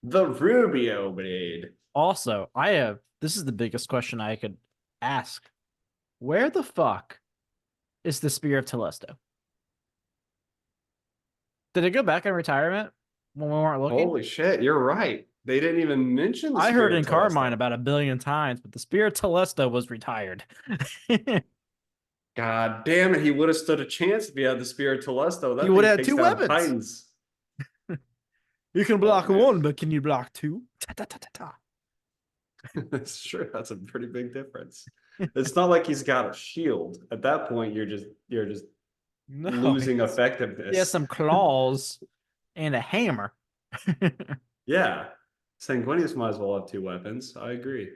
The Rubio blade. Also, I have this is the biggest question I could ask. Where the fuck is the Spear of Telesto? Did it go back in retirement when we weren't looking? Holy shit, you're right. They didn't even mention the I heard Spirit in Carmine Telesto. about a billion times, but the Spear of Telesto was retired. God damn it, he would have stood a chance if he had the Spirit Telesto. He That would thing have had takes two down weapons. Titans. You can Oh block man. one, but can you block two? Ta ta ta ta ta. That's true. That's a pretty big difference. It's not like he's got a shield. At that point, you're just No, losing he has effectiveness. some claws and a hammer. Yeah. Sanguinius might as well have two weapons. I agree.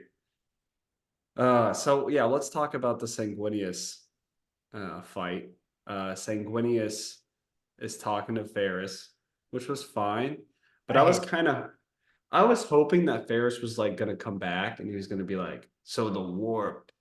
So yeah, let's talk about the Sanguinius fight. Sanguinius is talking to Ferris, which was fine. But I I was hate. kind of I was hoping that Ferris was like gonna come back and he was gonna be like, so the warp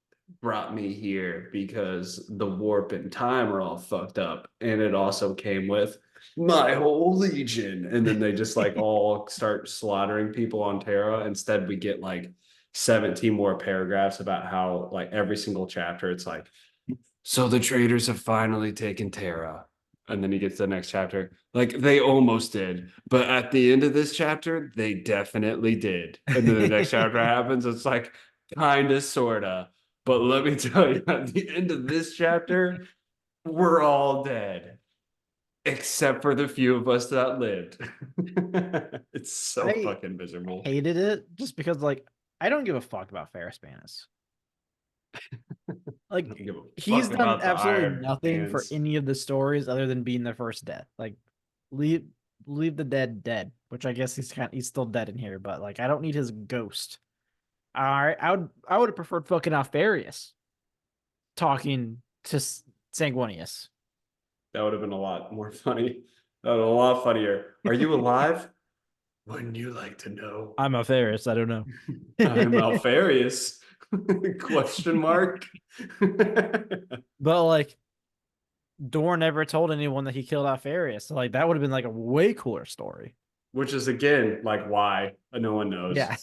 brought me here because the warp and time are all fucked up. And it also came with my whole legion. And then they just like all start slaughtering people on Terra. Instead, we get like 17 more paragraphs about how like every single chapter, it's like, so the traders have finally taken Terra. And then he gets to the next chapter. Like they almost did, but at the end of this chapter, they definitely did. And then the next chapter happens. It's like kinda, sorta. But let me tell you, at the end of this chapter, we're all dead, except for the few of us that lived. It's so I fucking miserable. hated it just because like I don't give a fuck about Ferris Panis. I Like don't give a he's fuck done about the absolutely Iron nothing for Hands. any of the stories other than being the first death. Like leave leave the dead dead, which I guess he's still dead in here, but like I don't need his ghost. All right, I would have preferred fucking Alfarius talking to Sanguinius. That would have been a lot more funny. That would have been a lot funnier. Are you alive? Wouldn't you like to know? I'm Alfarius, I don't know. I'm Alfarius. Question mark. But like Dorn never told anyone that he killed Alfarius. So like that would have been like a way cooler story. Which is again like why no one knows. Yeah.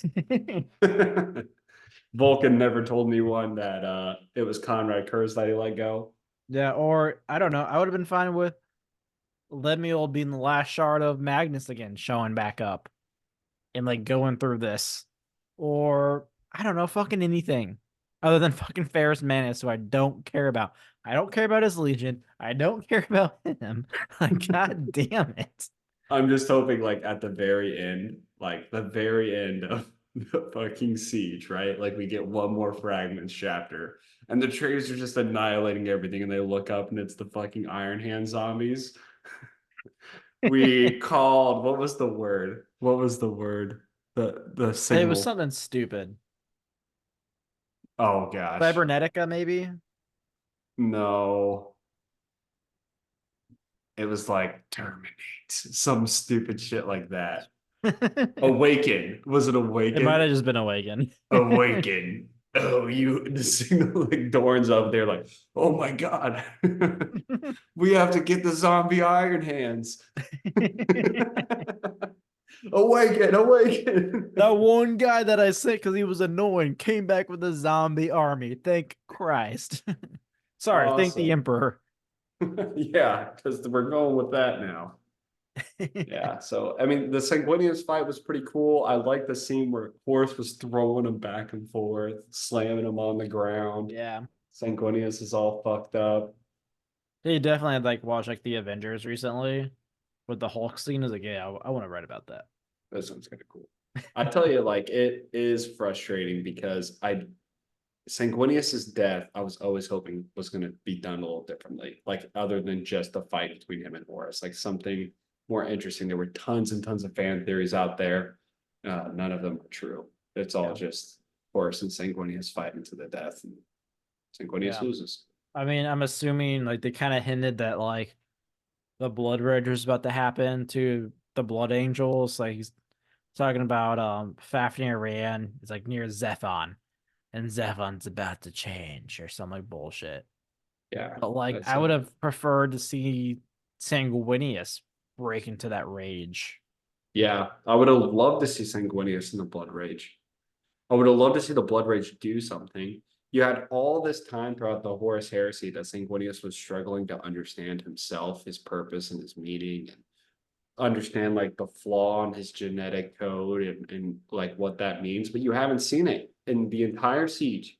Vulcan never told me one that it was Conrad Kurz that he let go. Yeah, or I don't know. I would have been fine with Lemuel being the last shard of Magnus again, showing back up and like going through this. Or I don't know, fucking anything other than fucking Ferris Manus, who I don't care about. I don't care about his Legion. I don't care about him. Like, god damn it. I'm just hoping, like, at the very end, like the very end of the fucking siege, right? Like, we get one more fragments chapter, and the traders are just annihilating everything, and they look up, and it's the fucking Iron Hand zombies. We called, what was the word? What was the word? The It was signal. something stupid. Oh gosh. Cybernetica, maybe? No. It was like terminate, some stupid shit like that. It Awaken. Was it might have awaken? just been Awaken. Awaken. Oh, you the signal like Dorn's up there, like, oh my god. We have to get the zombie Iron Hands. Awaken, awaken. That one guy that I sent because he was annoying came back with a zombie army. Thank Christ. Sorry, thank the Awesome. Emperor. Yeah, because we're going with that now. Yeah, so I mean, the Sanguinius fight was pretty cool. I like the scene where Horus was throwing him back and forth, slamming him on the ground. Yeah. Sanguinius is all fucked up. He definitely had like watched like the Avengers recently with the Hulk scene. I was like, yeah, I want to write about that. That sounds kind of cool. I tell you, like, it is frustrating because Sanguinius's death, I was always hoping was going to be done a little differently, like other than just the fight between him and Horus, like something more interesting. There were tons and tons of fan theories out there. None of them are true. It's all Yeah. just Horus and Sanguinius fighting to the death, and Sanguinius Yeah. loses. I mean, I'm assuming like they kind of hinted that like the Blood Rage was about to happen to the Blood Angels. Like he's talking about Fafnir Ran is like near Zephon, and Zephon's about to change or some like bullshit. Yeah, But like that's I would have preferred to see Sanguinius break into that rage. yeah. I would have loved to see Sanguinius in the Blood Rage. I would have loved to see the Blood Rage do something. You had all this time throughout the Horus Heresy that Sanguinius was struggling to understand himself, his purpose, and his meaning, and understand like the flaw in his genetic code and like what that means. But you haven't seen it in the entire siege.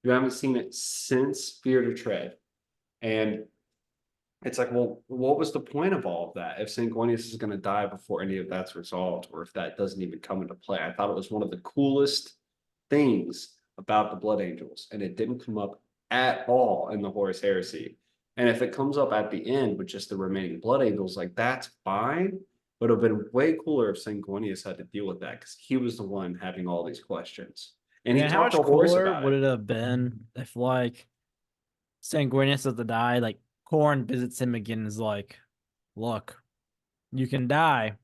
You haven't seen it since Fear to Tread. And it's like, well, what was the point of all of that if Sanguinius is going to die before any of that's resolved, or if that doesn't even come into play? I thought it was one of the coolest things about the Blood Angels, and it didn't come up at all in the Horus Heresy. And if it comes up at the end with just the remaining Blood Angels, like that's fine. But it would have been way cooler if Sanguinius had to deal with that because he was the one having all these questions. And he Yeah, how talked to much Horus cooler about would it. it have been if like Sanguinius has to die, like Korn visits him again and is like, look, you can die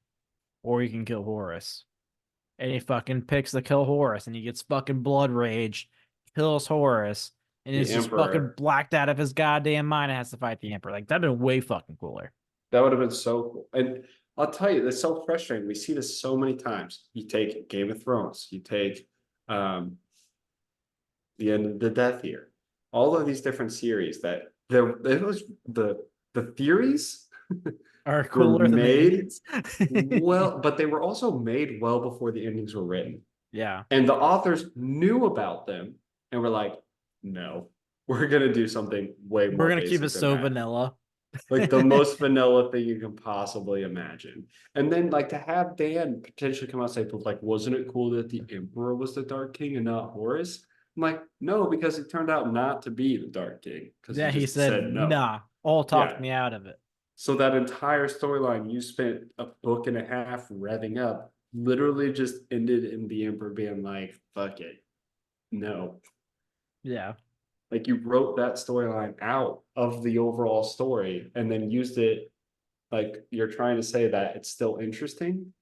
or you can kill Horus. And he fucking picks the kill Horus and he gets fucking blood rage, kills Horus, and The is just fucking Emperor. blacked out of his goddamn mind and has to fight the Emperor. Like that'd been way fucking cooler. That would have been so cool. And I'll tell you, it's so frustrating. We see this so many times. You take Game of Thrones, you take um the end of the Death Year, all of these different series that there it was the theories Are were cooler than the made endings. well, but they were also made well before the endings were written. Yeah. And the authors knew about them and were like, no, we're gonna do something way We're more gonna keep it basic than so that. vanilla. Like the most vanilla thing you can possibly imagine. And then like to have Dan potentially come out and say, but like, wasn't it cool that the Emperor was the Dark King and not Horus? I'm like, no, because he turned out not to be the Dark King because he Yeah, he just said, said no. nah, all talked Yeah. me out of it. So that entire storyline you spent a book and a half revving up literally just ended in the Emperor being like, fuck it. No. Yeah. Like you wrote that storyline out of the overall story and then used it like you're trying to say that it's still interesting.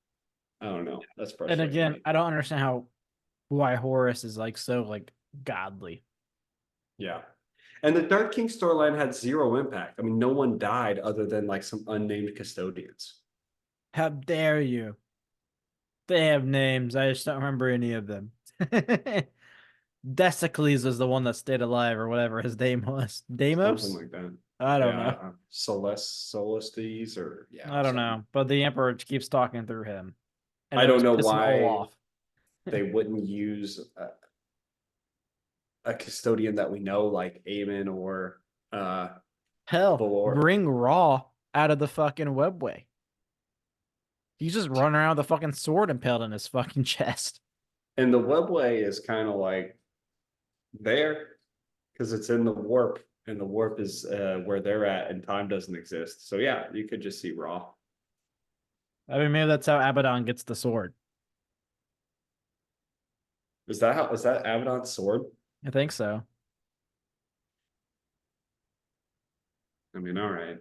I don't know. That's And frustrating to again, me. I don't understand why Horus is like so like godly. Yeah. And the Dark King storyline had zero impact. I mean, no one died other than like some unnamed custodians. How dare you? They have names. I just don't remember any of them. Desicles is the one that stayed alive, or whatever his name was. Something Deimos? like that. I don't Yeah. know. Solestes or yeah, I don't something. know. But the Emperor keeps talking through him. And I it don't was know pissing all why off. they wouldn't use a custodian that we know like Aemon or uh Hell, Valor. bring Raw out of the fucking webway. He's just running around with a fucking sword impaled in his fucking chest. And the webway is kind of like there because it's in the warp, and the warp is where they're at, and time doesn't exist. So yeah, you could just see Raw. I mean, maybe that's how Abaddon gets the sword. Is that Abaddon's sword? I think so. I mean, all right.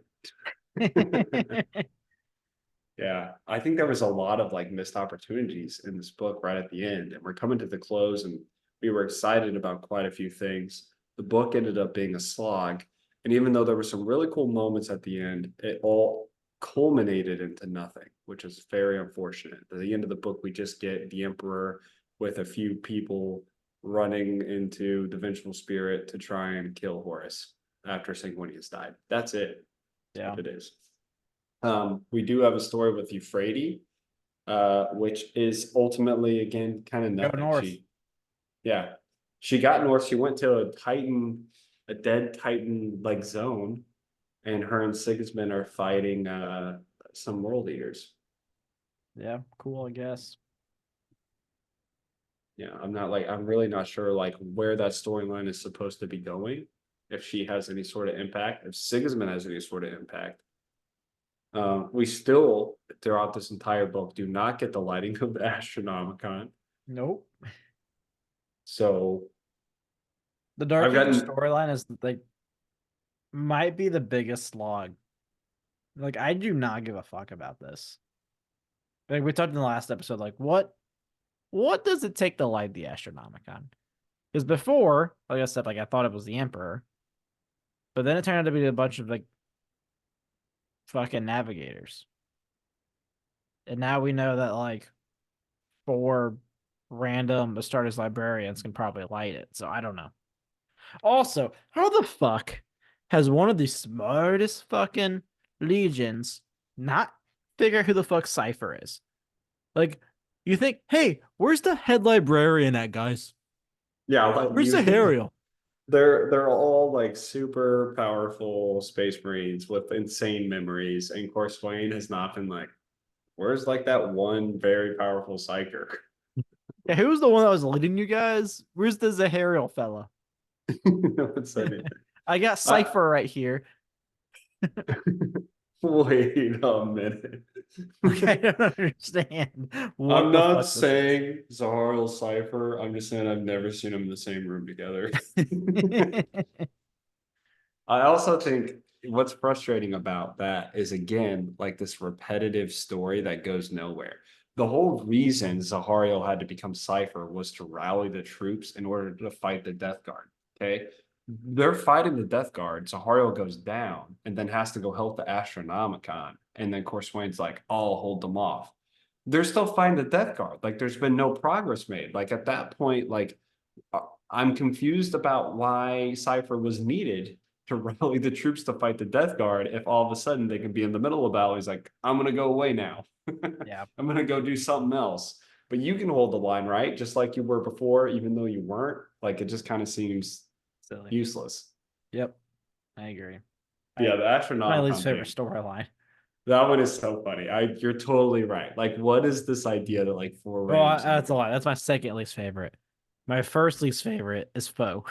Yeah, I think there was a lot of like missed opportunities in this book right at the end, and we're coming to the close, and we were excited about quite a few things. The book ended up being a slog, and even though there were some really cool moments at the end, it all culminated into nothing, which is very unfortunate. At the end of the book, we just get the Emperor with a few people running into the Vengeful Spirit to try and kill Horus after Sanguinius died. That's it. That's Yeah. what it is. We do have a story with Euphrates, which is ultimately again kind of Go nothing. north. Yeah, she got north. She went to a Titan, a dead Titan like zone, and her and Sigismund are fighting some world eaters. Yeah, cool, I guess. Yeah, I'm really not sure like where that storyline is supposed to be going. If she has any sort of impact, if Sigismund has any sort of impact. We still, throughout this entire book, do not get the lighting of the Astronomicon. Nope. So The Dark I've King gotten, storyline is like might be the biggest slog. Like, I do not give a fuck about this. Like we talked in the last episode, like what does it take to light the Astronomicon? Because before, like I said, like I thought it was the Emperor, but then it turned out to be a bunch of like fucking navigators. And now we know that like four random Astartes librarians can probably light it. So I don't know. Also, how the fuck has one of the smartest fucking legions not figure out who the fuck Cypher is? Like, you think, hey, where's the head librarian at, guys? yeah, like Where's the you, Hariel? they're all like super powerful space marines with insane memories, and Corswain has not been like, where's like that one very powerful psyker? Yeah, who was the one that was leading you guys? Where's the Zahariel fella? No one said anything. I got I Cypher right here. wait a minute. Like, I don't understand what I'm the not fuck this is. saying Zahariel Cypher. I'm just saying I've never seen them in the same room together. I also think what's frustrating about that is again like this repetitive story that goes nowhere. The whole reason Zahariel had to become Cypher was to rally the troops in order to fight the Death Guard. Okay. they're fighting the Death Guard, so Hario goes down and then has to go help the Astronomicon. And then, of course, Wayne's like, I'll hold them off. They're still fighting the Death Guard. Like, there's been no progress made. Like, at that point, like, uh, I'm confused about why Cypher was needed to rally the troops to fight the Death Guard if all of a sudden they can be in the middle of battle. He's like, I'm going to go away now. Yeah, I'm going to go do something else. But you can hold the line, right? Just like you were before, even though you weren't. Like, it just kind of seems silly. useless. Yep, I agree. Yeah, I the My least Astronomicon favorite thing. storyline. That one is so funny. You're totally right. Like, what is this idea that like four Well, random that's a civilians? lie. That's my second least favorite. My first least favorite is Foe.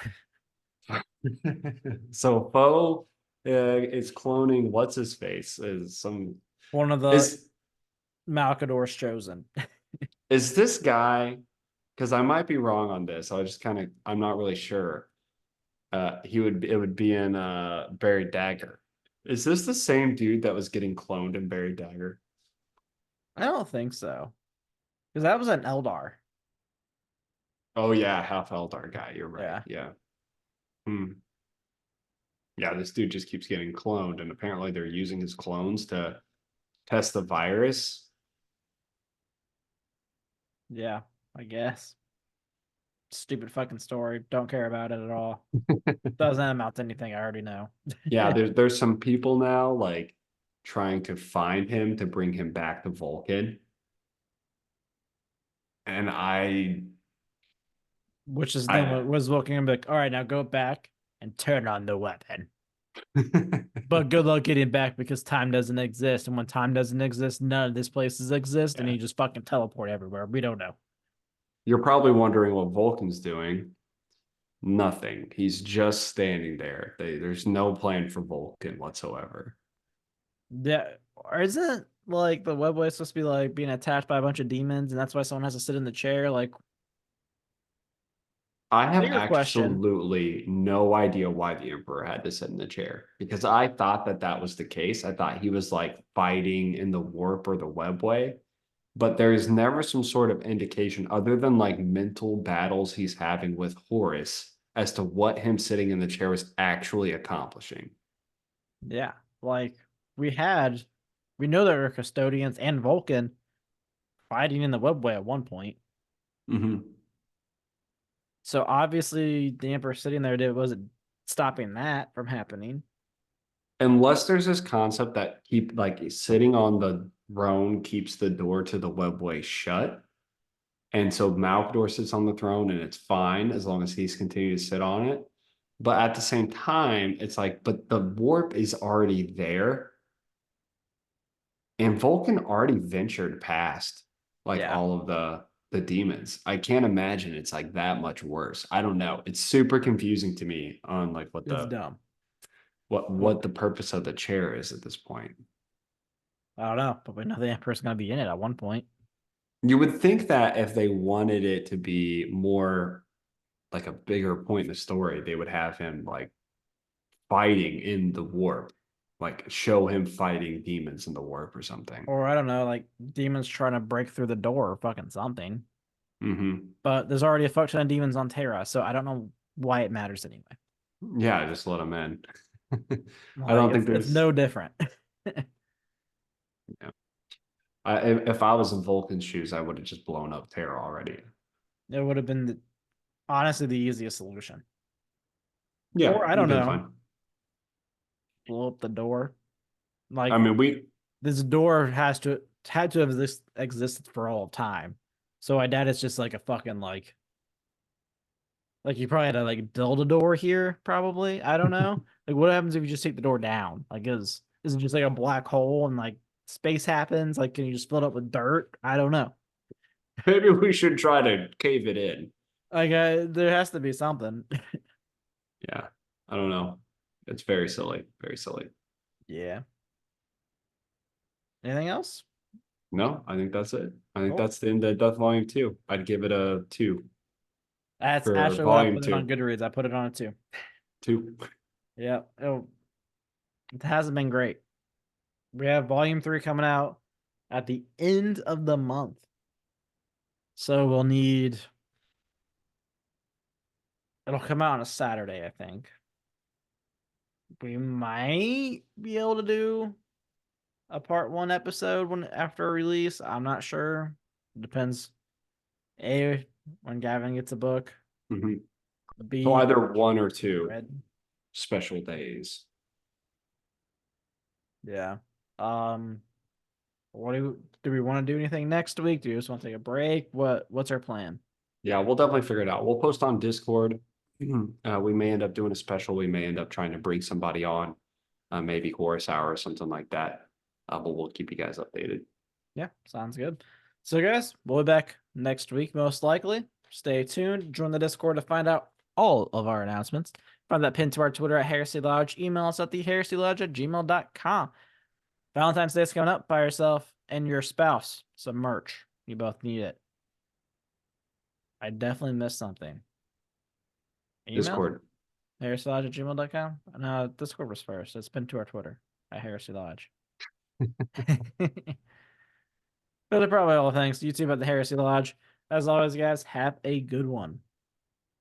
So Poe is cloning what's his face is some One of the is Malcador's chosen. is this guy, because I might be wrong on this. I just kind of I'm not really sure. It would be in Buried Dagger. Is this the same dude that was getting cloned in Buried Dagger? I don't think so. Because that was an Eldar. Oh yeah, half Eldar guy. You're right. Yeah. Yeah. Hmm. Yeah, this dude just keeps getting cloned, and apparently they're using his clones to test the virus. Yeah, I guess. Stupid fucking story. Don't care about it at all. Doesn't amount to anything I already know. Yeah, there's some people now like trying to find him to bring him back to Vulcan. And Which is then I what was looking and be like, all right, now go back and turn on the weapon. But good luck getting back because time doesn't exist. And when time doesn't exist, none of these places exist, and yeah. you just fucking teleport everywhere. We don't know. You're probably wondering what Vulcan's doing. Nothing. He's just standing there. There's no plan for Vulcan whatsoever. Yeah, or isn't like the webway supposed to be like being attacked by a bunch of demons, and that's why someone has to sit in the chair? Like, I have bigger question. absolutely no idea why the Emperor had to sit in the chair because I thought that that was the case. I thought he was like fighting in the warp or the webway, but there is never some sort of indication other than like mental battles he's having with Horus as to what him sitting in the chair was actually accomplishing. Yeah, like we had, we know there were custodians and Vulcan fighting in the webway at one point. Mhm. So obviously the Emperor sitting there did wasn't stopping that from happening. Unless there's this concept that keep like sitting on the throne keeps the door to the webway shut. And so Malkador sits on the throne and it's fine as long as he's continuing to sit on it. But at the same time, it's like, but the warp is already there. And Vulcan already ventured past like Yeah, all of the demons. I can't imagine it's like that much worse. I don't know. It's super confusing to me on like it's dumb. But what the purpose of the chair is at this point. I don't know, but we know the Emperor's gonna be in it at one point. You would think that if they wanted it to be more like a bigger point in the story, they would have him like fighting in the warp, like show him fighting demons in the warp or something. Or I don't know, like demons trying to break through the door or fucking something. Hmm. But there's already a fuck ton of demons on Terra, so I don't know why it matters anyway. Yeah, just let him in. I Like don't think it's there's. no different. Yeah. If I was in Vulcan's shoes, I would have just blown up Terra already. It would have been honestly the easiest solution. Yeah, Or I you've don't been know, fine. blow up the door. I Like mean, we this door has to had to have this existed for all time. So I doubt it's just like a fucking like you probably had to like build a door here, probably. I don't know. Like what happens if you just take the door down? Like is it just like a black hole and like space happens? Like can you just fill it up with dirt? I don't know. maybe we should try to cave it in. Like there has to be something. Yeah, I don't know. It's very silly, very silly. Yeah. Anything else? No, I think that's it. I think Cool. that's the end of Death Volume 2. I'd give it a 2 That's for actually what I Volume put it on 2. Goodreads. I put it on it too. 2. Yeah. It hasn't been great. We have volume 3 coming out at the end of the month. So we'll need it'll come out on a Saturday, I think. we might be able to do a part one episode when after release. I'm not sure. Depends. A, when Gavin gets a book. Mhm. So B, either one or two read. special days. Yeah. What do we want to do anything next week? Do you just want to take a break? What's our plan? Yeah, we'll definitely figure it out. We'll post on Discord. We may end up doing a special. We may end up trying to bring somebody on, maybe Horus Hour or something like that. But we'll keep you guys updated. Yeah, sounds good. So guys, we'll be back next week, most likely. Stay tuned. Join the Discord to find out all of our announcements. Find that pinned to our Twitter at Heresy Lodge. Email us at theheresylodge@gmail.com. Valentine's Day is coming up. Buy yourself and your spouse some merch. You both need it. I definitely missed something. Email? Discord. HeresyLodge@gmail.com. No, Discord was first. It's pinned to our Twitter at Heresy Lodge. But they're probably all thanks to YouTube at the Heresy Lodge. As always, guys, have a good one.